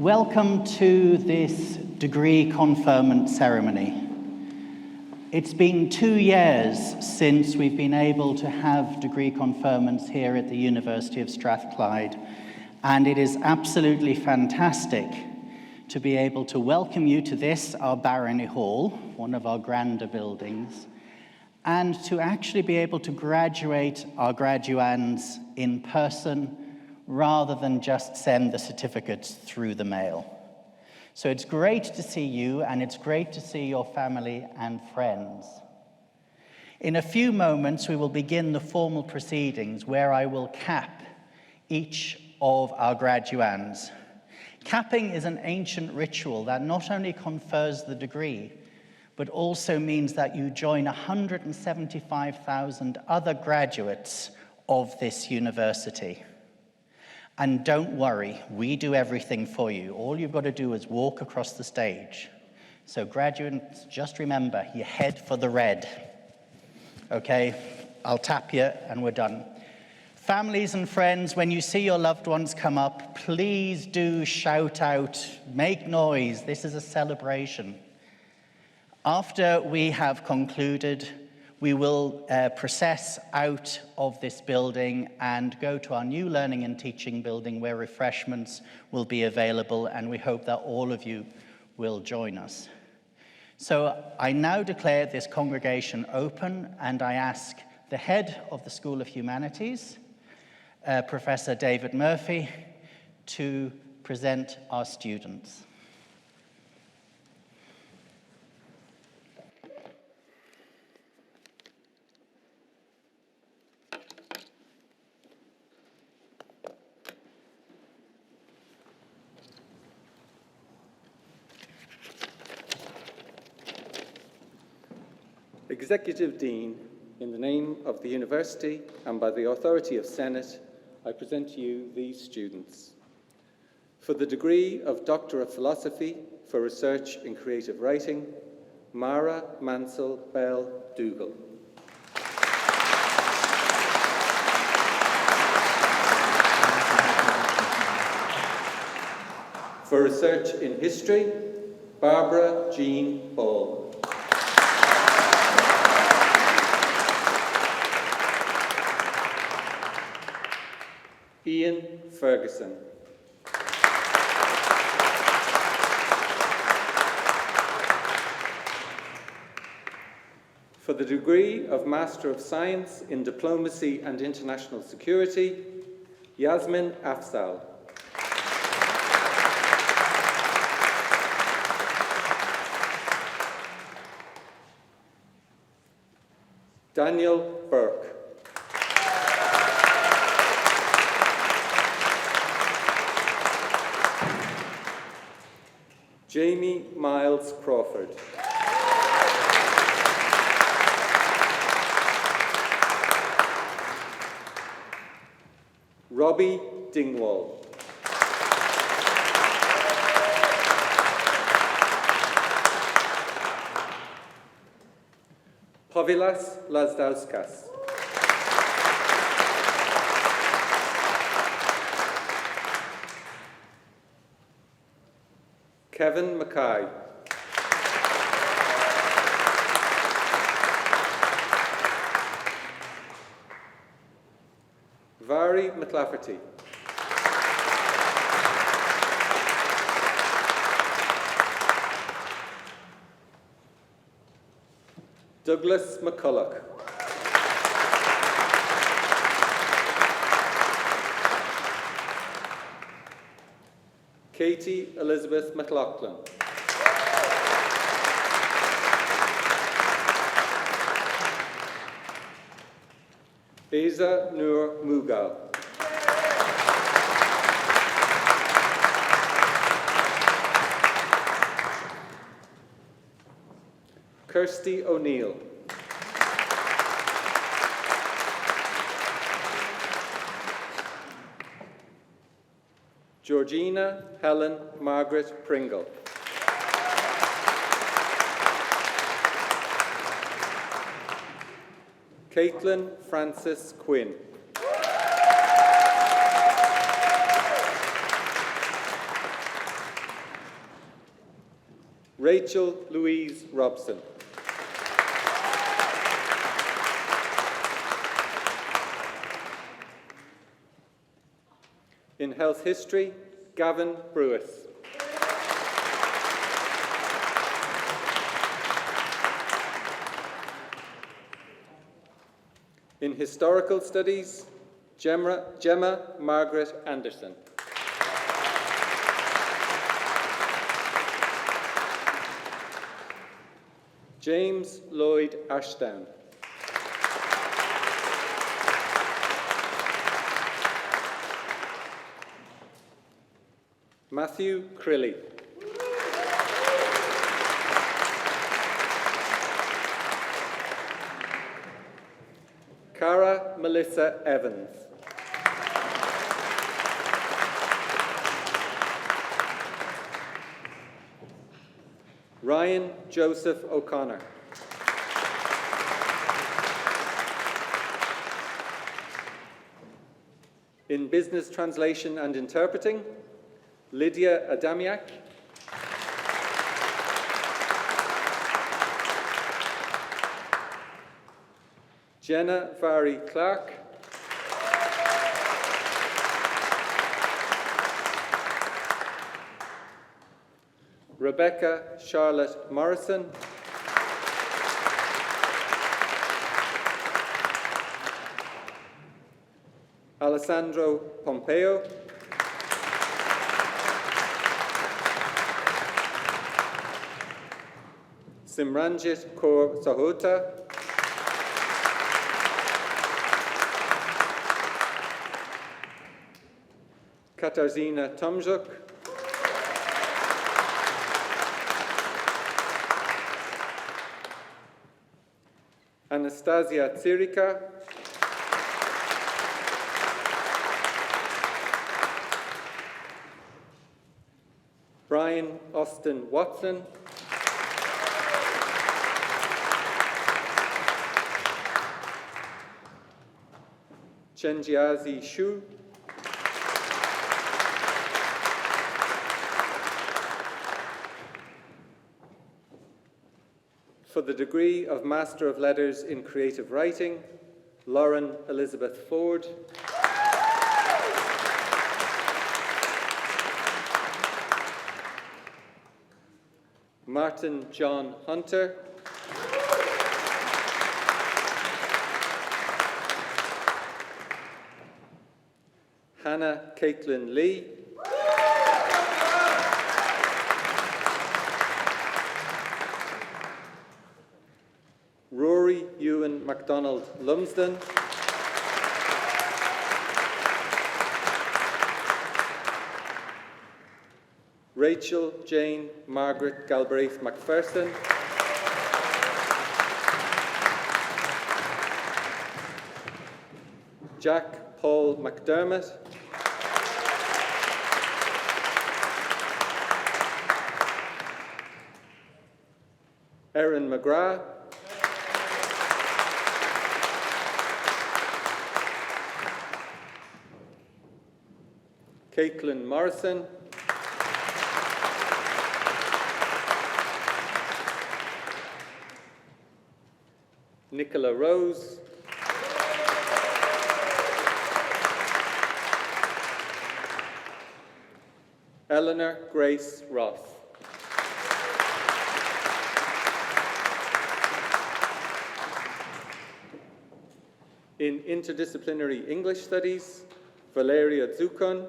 Welcome to this degree conferment ceremony. It's been 2 years since we've been able to have degree conferments here at the University of Strathclyde, and it is absolutely fantastic to be able to welcome you to this, our Barony Hall, one of our grander buildings, and to actually be able to graduate our graduands in person rather than just send the certificates through the mail. So it's great to see you, and it's great to see your family and friends. In a few moments, we will begin the formal proceedings where I will cap each of our graduands. Capping is an ancient ritual that not only confers the degree, but also means that you join 175,000 other graduates of this university. And don't worry, we do everything for you. All you've got to do is walk across the stage. So graduates, just remember, you head for the red. Okay, I'll tap you and we're done. Families and friends, when you see your loved ones come up, please do shout out, make noise. This is a celebration. After we have concluded, we will process out of this building and go to our new learning and teaching building where refreshments will be available, and we hope that all of you will join us. So I now declare this congregation open, and I ask the head of the School of Humanities, Professor David Murphy, to present our students. Executive Dean, in the name of the University and by the authority of Senate, I present to you these students. For the degree of Doctor of Philosophy for Research in Creative Writing, Mara Mansell Bell Dougal. For Research in History, Barbara Jean Ball. Ian Ferguson. For the degree of Master of Science in Diplomacy and International Security, Yasmin Afzal. Daniel Burke. Jamie Miles Crawford. Robbie Dingwall. Povilas Lazdauskas. Kevin Mackay. Vary McLafferty. Douglas McCulloch. Katie Elizabeth McLaughlin. Asa Nur Mughal. Kirsty O'Neill. Georgina Helen Margaret Pringle. Caitlin Frances Quinn. Rachel Louise Robson. In Health History, Gavin Brewis. In Historical Studies, Gemma Margaret Anderson. James Lloyd Ashdown. Matthew Crilly. Cara Melissa Evans. Ryan Joseph O'Connor. In Business Translation and Interpreting, Lydia Adamiak. Jenna Vary Clark. Rebecca Charlotte Morrison. Alessandro Pompeo. Simranjit Kaur Sahota. Katarzyna Tomzuk. Anastasia Tsirika. Brian Austin Watson. Chenjiazi Shu. For the degree of Master of Letters in Creative Writing, Lauren Elizabeth Ford. Martin John Hunter. Hannah Caitlin Lee. Rory Ewan MacDonald Lumsden. Rachel Jane Margaret Galbraith McPherson. Jack Paul McDermott. Erin McGrath. Caitlin Morrison. Nicola Rose. Eleanor Grace Ross. In Interdisciplinary English Studies, Valeria Zukon.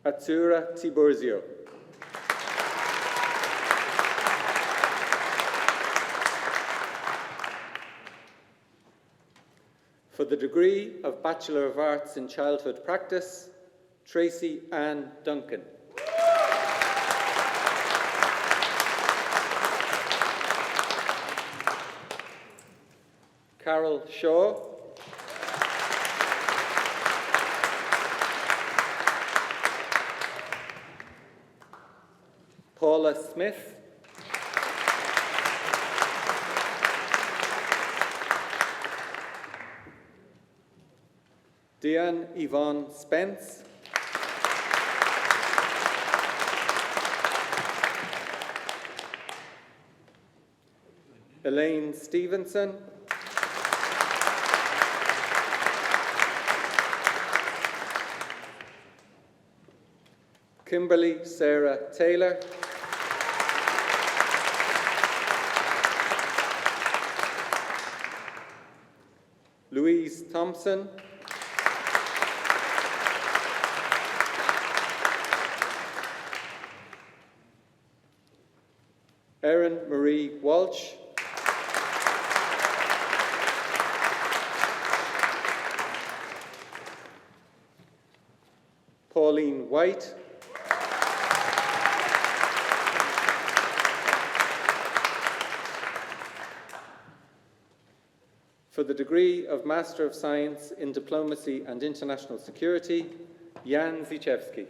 Atsura Tiburzio. For the degree of Bachelor of Arts in Childhood Practice, Tracy Ann Duncan. Carol Shaw. Paula Smith. Diane Yvonne Spence. Elaine Stevenson. Kimberly Sarah Taylor. Louise Thompson. Erin Marie Walsh. Pauline White. For the degree of Master of Science in Diplomacy and International Security, Jan Zichewski.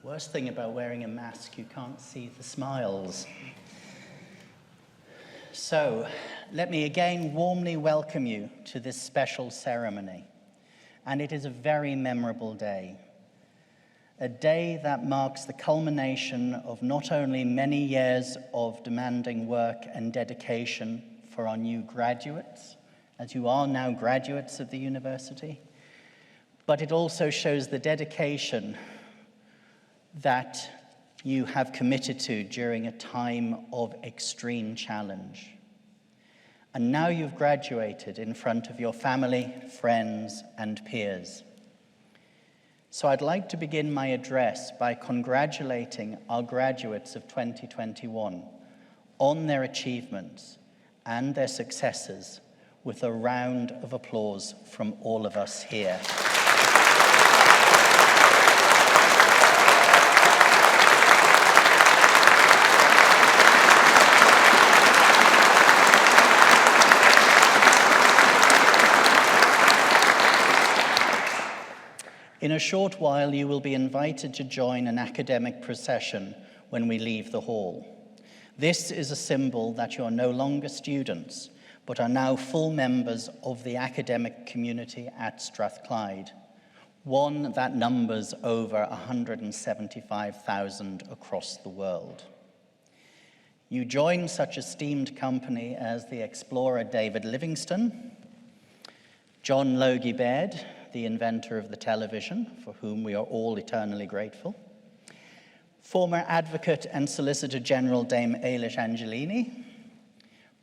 Worst thing about wearing a mask, you can't see the smiles. So, let me again warmly welcome you to this special ceremony. And it is a very memorable day. A day that marks the culmination of not only many years of demanding work and dedication for our new graduates, as you are now graduates of the university, but it also shows the dedication that you have committed to during a time of extreme challenge. And now you've graduated in front of your family, friends, and peers. So I'd like to begin my address by congratulating our graduates of 2021 on their achievements and their successes with a round of applause from all of us here. In a short while, you will be invited to join an academic procession when we leave the hall. This is a symbol that you are no longer students, but are now full members of the academic community at Strathclyde, one that numbers over 175,000 across the world. You join such esteemed company as the explorer David Livingstone, John Logie Baird, the inventor of the television, for whom we are all eternally grateful, former advocate and Solicitor General Dame Eilish Angelini,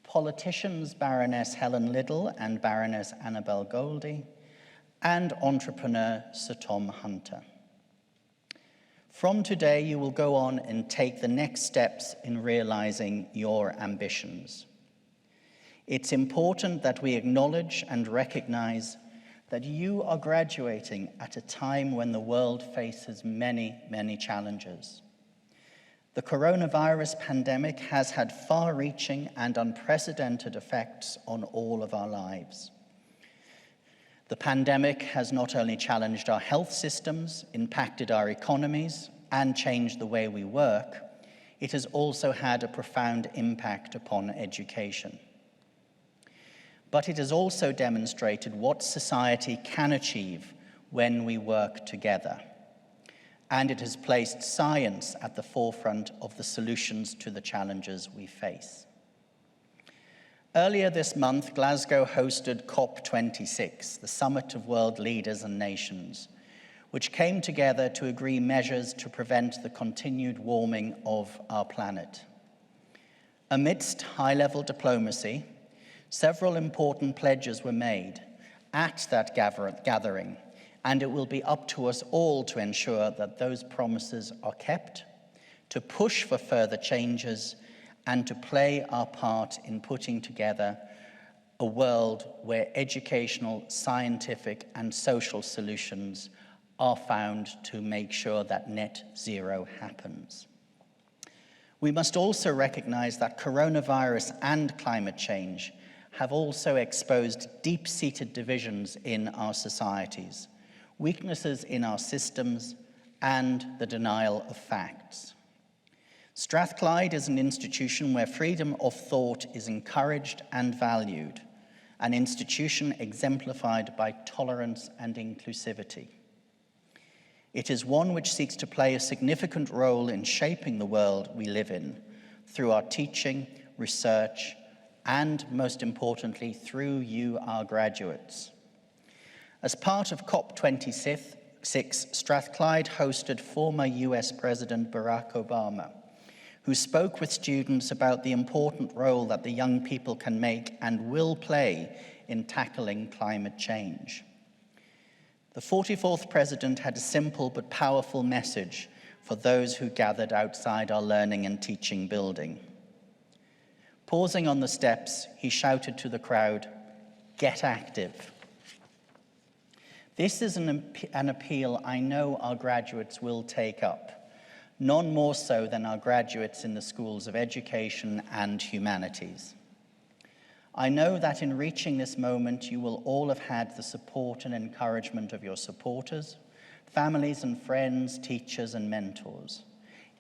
politicians Baroness Helen Liddell and Baroness Annabel Goldie, and entrepreneur Sir Tom Hunter. From today, you will go on and take the next steps in realizing your ambitions. It's important that we acknowledge and recognize that you are graduating at a time when the world faces many, many challenges. The coronavirus pandemic has had far-reaching and unprecedented effects on all of our lives. The pandemic has not only challenged our health systems, impacted our economies, and changed the way we work, it has also had a profound impact upon education. But it has also demonstrated what society can achieve when we work together. And it has placed science at the forefront of the solutions to the challenges we face. Earlier this month, Glasgow hosted COP26, the Summit of World Leaders and Nations, which came together to agree measures to prevent the continued warming of our planet. Amidst high-level diplomacy, several important pledges were made at that gathering, and it will be up to us all to ensure that those promises are kept, to push for further changes, and to play our part in putting together a world where educational, scientific, and social solutions are found to make sure that net zero happens. We must also recognize that coronavirus and climate change have also exposed deep-seated divisions in our societies, weaknesses in our systems, and the denial of facts. Strathclyde is an institution where freedom of thought is encouraged and valued, an institution exemplified by tolerance and inclusivity. It is one which seeks to play a significant role in shaping the world we live in through our teaching, research, and most importantly, through you, our graduates. As part of COP26, Strathclyde hosted former US President Barack Obama, who spoke with students about the important role that the young people can make and will play in tackling climate change. The 44th president had a simple but powerful message for those who gathered outside our learning and teaching building. Pausing on the steps, he shouted to the crowd, "Get active." This is an appeal I know our graduates will take up, none more so than our graduates in the schools of education and humanities. I know that in reaching this moment, you will all have had the support and encouragement of your supporters, families and friends, teachers and mentors,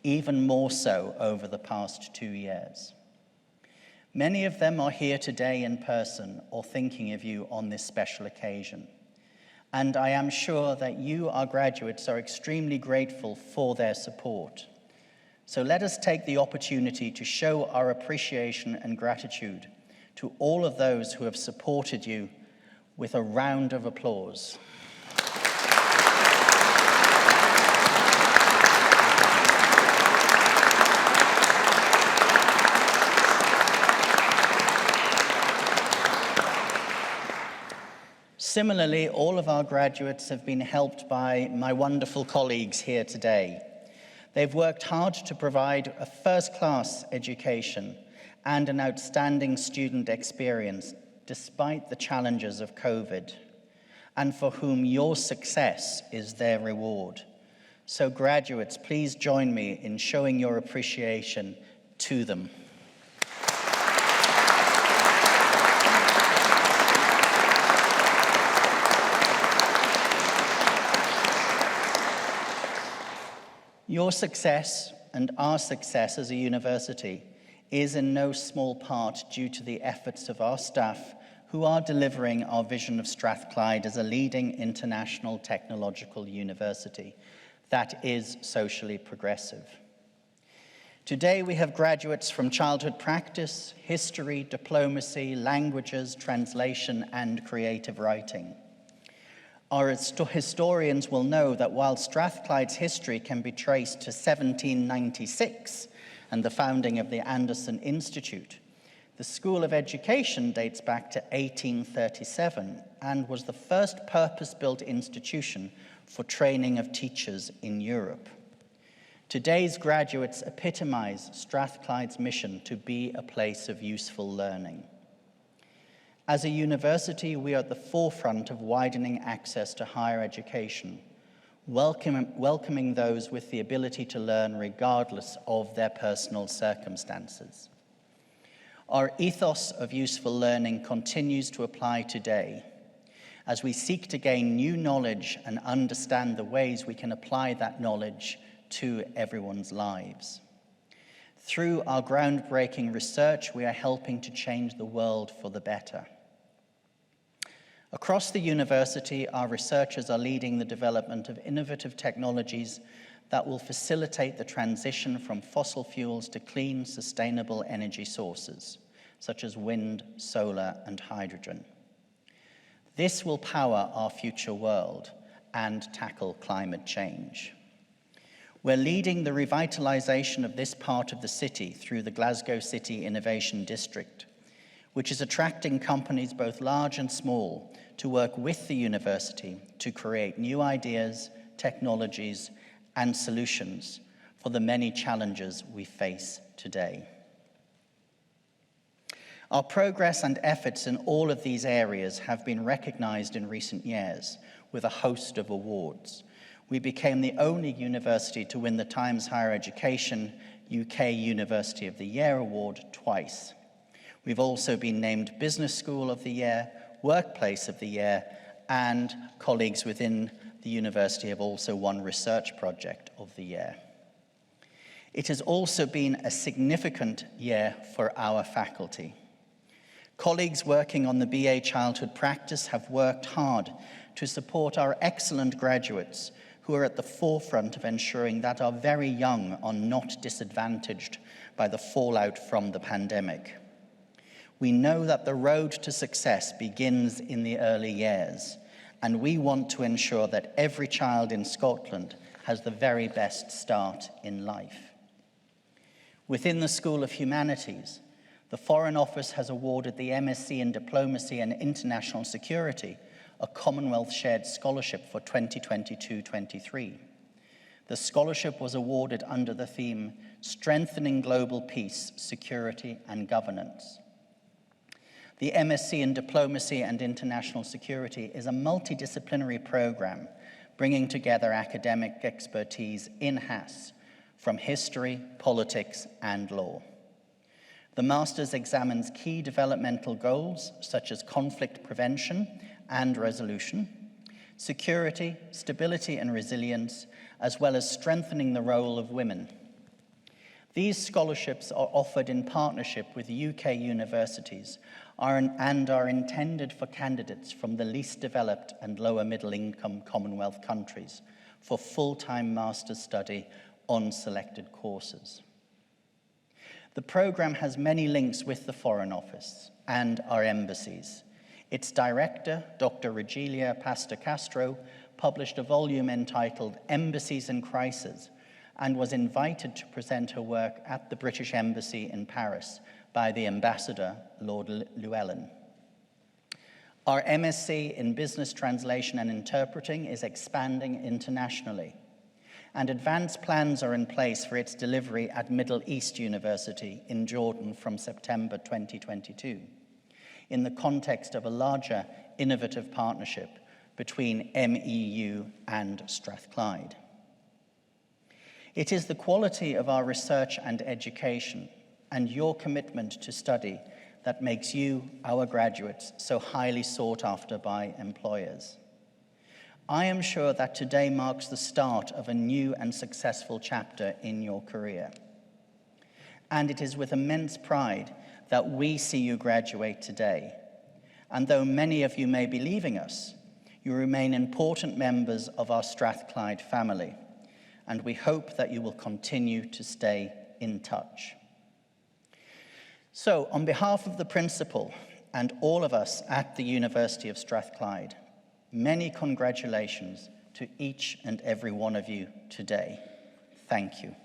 even more so over the past 2 years. Many of them are here today in person or thinking of you on this special occasion. And I am sure that you, our graduates, are extremely grateful for their support. So let us take the opportunity to show our appreciation and gratitude to all of those who have supported you with a round of applause. Similarly, all of our graduates have been helped by my wonderful colleagues here today. They've worked hard to provide a first-class education and an outstanding student experience despite the challenges of COVID, and for whom your success is their reward. So graduates, please join me in showing your appreciation to them. Your success and our success as a university is in no small part due to the efforts of our staff who are delivering our vision of Strathclyde as a leading international technological university that is socially progressive. Today we have graduates from childhood practice, history, diplomacy, languages, translation, and creative writing. Our historians will know that while Strathclyde's history can be traced to 1796 and the founding of the Anderson Institute, the School of Education dates back to 1837 and was the first purpose-built institution for training of teachers in Europe. Today's graduates epitomize Strathclyde's mission to be a place of useful learning. As a university, we are at the forefront of widening access to higher education, welcoming those with the ability to learn regardless of their personal circumstances. Our ethos of useful learning continues to apply today as we seek to gain new knowledge and understand the ways we can apply that knowledge to everyone's lives. Through our groundbreaking research, we are helping to change the world for the better. Across the university, our researchers are leading the development of innovative technologies that will facilitate the transition from fossil fuels to clean, sustainable energy sources, such as wind, solar, and hydrogen. This will power our future world and tackle climate change. We're leading the revitalisation of this part of the city through the Glasgow City Innovation District, which is attracting companies both large and small to work with the university to create new ideas, technologies, and solutions for the many challenges we face today. Our progress and efforts in all of these areas have been recognised in recent years with a host of awards. We became the only university to win the Times Higher Education UK University of the Year award twice. We've also been named Business School of the Year, Workplace of the Year, and colleagues within the university have also won Research Project of the Year. It has also been a significant year for our faculty. Colleagues working on the BA Childhood Practice have worked hard to support our excellent graduates who are at the forefront of ensuring that our very young are not disadvantaged by the fallout from the pandemic. We know that the road to success begins in the early years, and we want to ensure that every child in Scotland has the very best start in life. Within the School of Humanities, the Foreign Office has awarded the MSc in Diplomacy and International Security a Commonwealth Shared Scholarship for 2022-23. The scholarship was awarded under the theme Strengthening Global Peace, Security and Governance. The MSc in Diplomacy and International Security is a multidisciplinary program bringing together academic expertise in-house from history, politics and law. The Masters examines key developmental goals such as conflict prevention and resolution, security, stability and resilience, as well as strengthening the role of women. These scholarships are offered in partnership with UK universities and are intended for candidates from the least developed and lower middle income Commonwealth countries for full-time master's study on selected courses. The programme has many links with the Foreign Office and our embassies. Its director, Dr. Regilia Pastor-Castro, published a volume entitled Embassies in Crisis and was invited to present her work at the British Embassy in Paris by the Ambassador, Lord Llewellyn. Our MSc in Business Translation and Interpreting is expanding internationally, and advanced plans are in place for its delivery at Middle East University in Jordan from September 2022, in the context of a larger innovative partnership between MEU and Strathclyde. It is the quality of our research and education and your commitment to study that makes you, our graduates, so highly sought after by employers. I am sure that today marks the start of a new and successful chapter in your career. And it is with immense pride that we see you graduate today. And though many of you may be leaving us, you remain important members of our Strathclyde family, and we hope that you will continue to stay in touch. So, on behalf of the Principal and all of us at the University of Strathclyde, many congratulations to each and every one of you today. Thank you.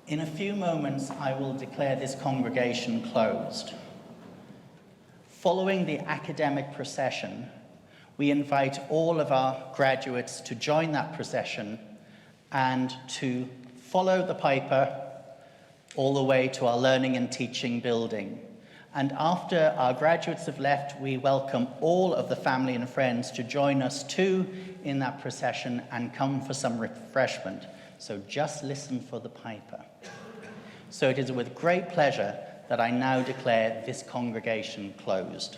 In a few moments, I will declare this congregation closed. Following the academic procession, we invite all of our graduates to join that procession and to follow the Piper all the way to our Learning and Teaching building. And after our graduates have left, we welcome all of the family and friends to join us too in that procession and come for some refreshment. So just listen for the Piper. So it is with great pleasure that I now declare this congregation closed.